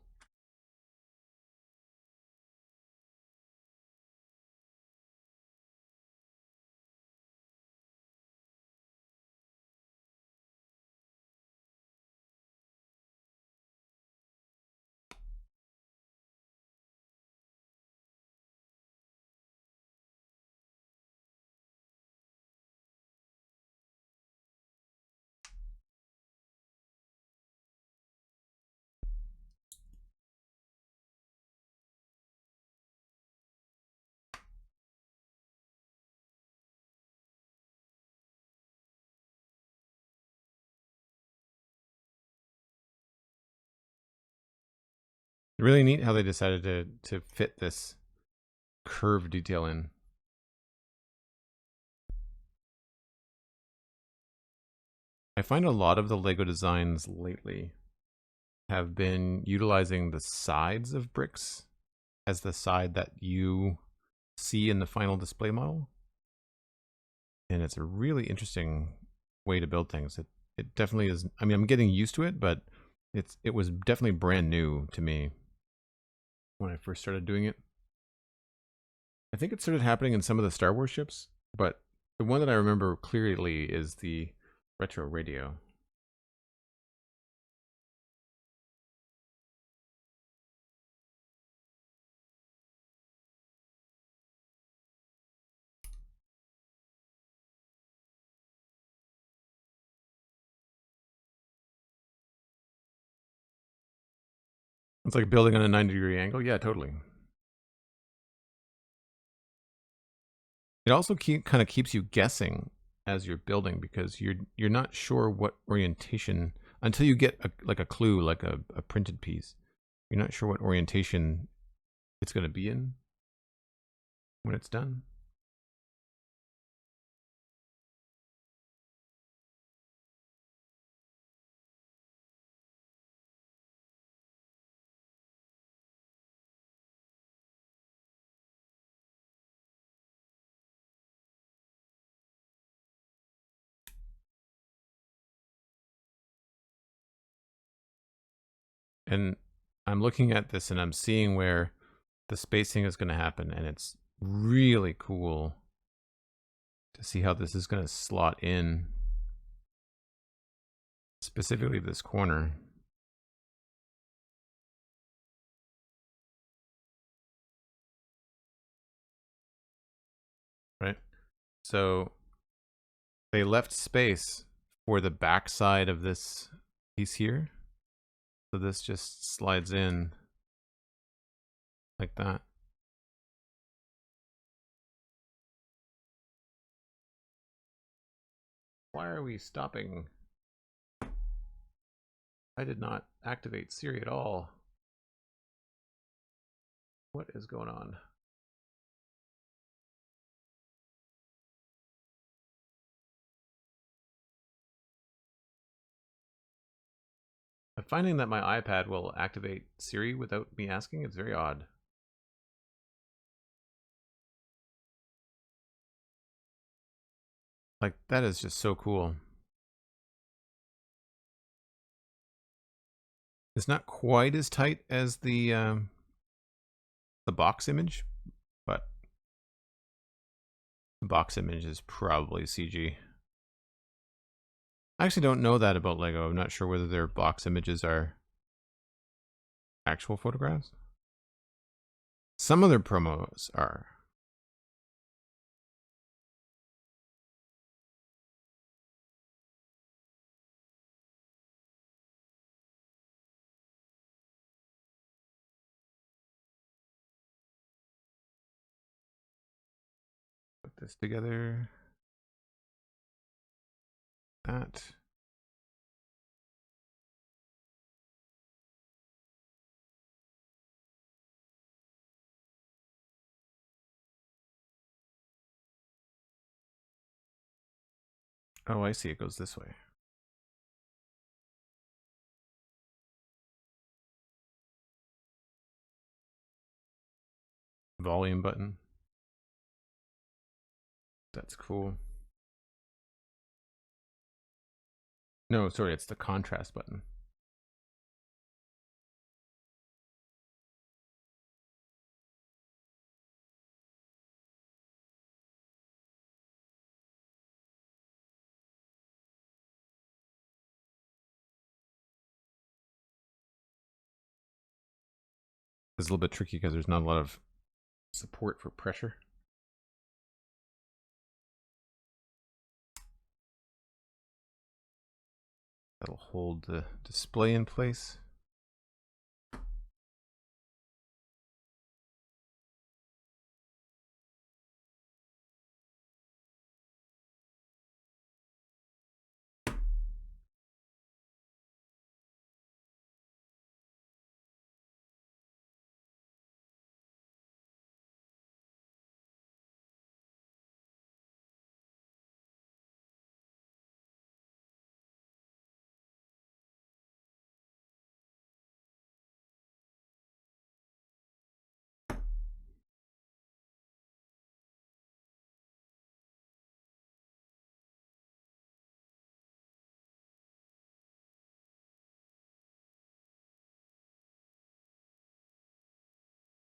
Really neat how they decided to fit this curve detail in. I find a lot of the Lego designs lately have been utilizing the sides of bricks as the side that you see in the final display model. And it's a really interesting way to build things. It definitely is. I mean, I'm getting used to it, but it was definitely brand new to me when I first started doing it. I think it started happening in some of the Star Wars ships, but the one that I remember clearly is the retro radio. It's like building on a 90-degree angle. Yeah, totally. It also kind of keeps you guessing as you're building because you're not sure what orientation until you get like a clue, like a printed piece. You're not sure what orientation it's going to be in when it's done. And I'm looking at this and I'm seeing where the spacing is going to happen, and it's really cool to see how this is going to slot in, specifically this corner. Right? So they left space for the backside of this piece here. So this just slides in like that. Why are we stopping? I did not activate Siri at all. What is going on? I'm finding that my iPad will activate Siri without me asking. It's very odd. Like, that is just so cool. It's not quite as tight as the box image, but the box image is probably CG. I actually don't know that about Lego. I'm not sure whether their box images are actual photographs. Some of their promos are. Put this together. That. Oh, I see. It goes this way. Volume button. That's cool. No, sorry, it's the contrast button. It's a little bit tricky because there's not a lot of support for pressure. That'll hold the display in place.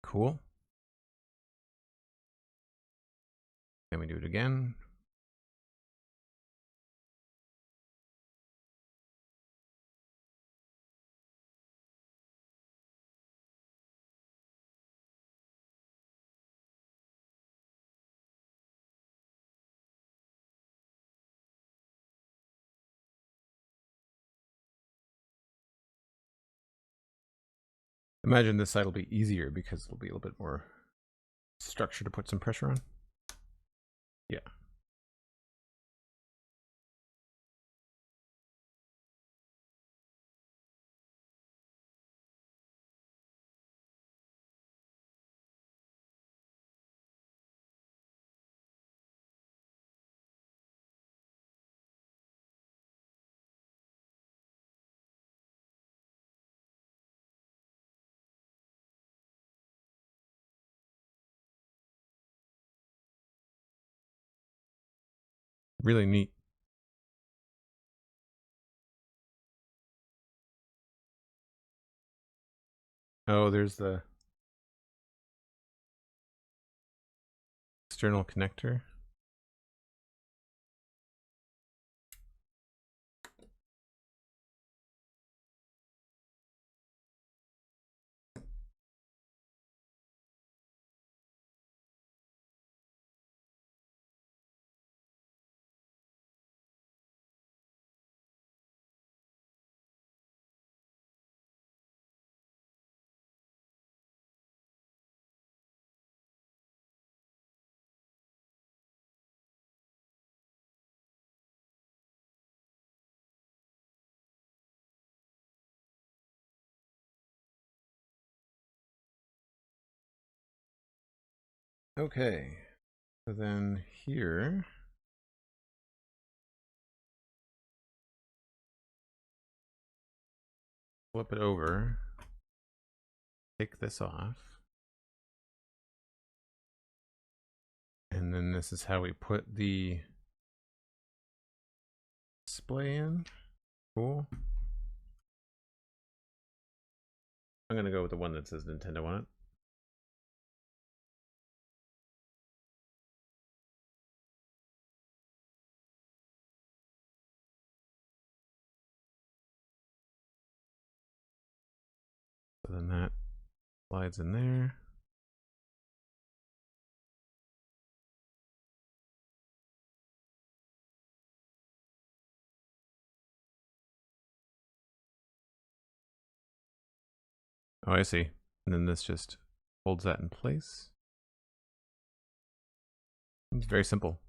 Cool. Can we do it again? Imagine this side will be easier because it'll be a little bit more structure to put some pressure on. Yeah. Really neat. Oh, there's the external connector. Okay, so then here, flip it over, take this off, and then this is how we put the display in. Cool. I'm gonna go with the one that says Nintendo on it. So then that slides in there. Oh, I see. And then this just holds that in place. It's very simple.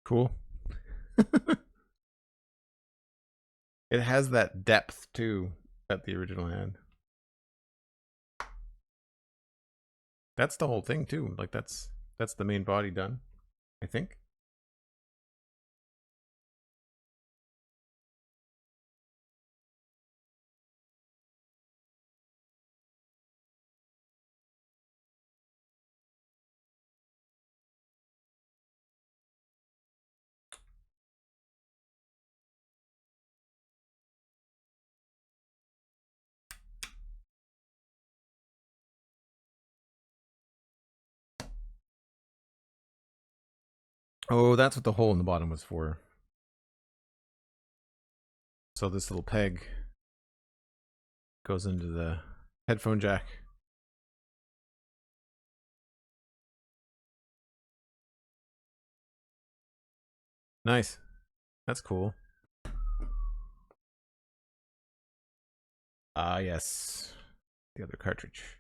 Cool. It has that depth too that the original had. That's the whole thing too. Like that's the main body done, I think. Oh, that's what the hole in the bottom was for. So this little peg goes into the headphone jack. Nice. That's cool. Ah, yes. The other cartridge.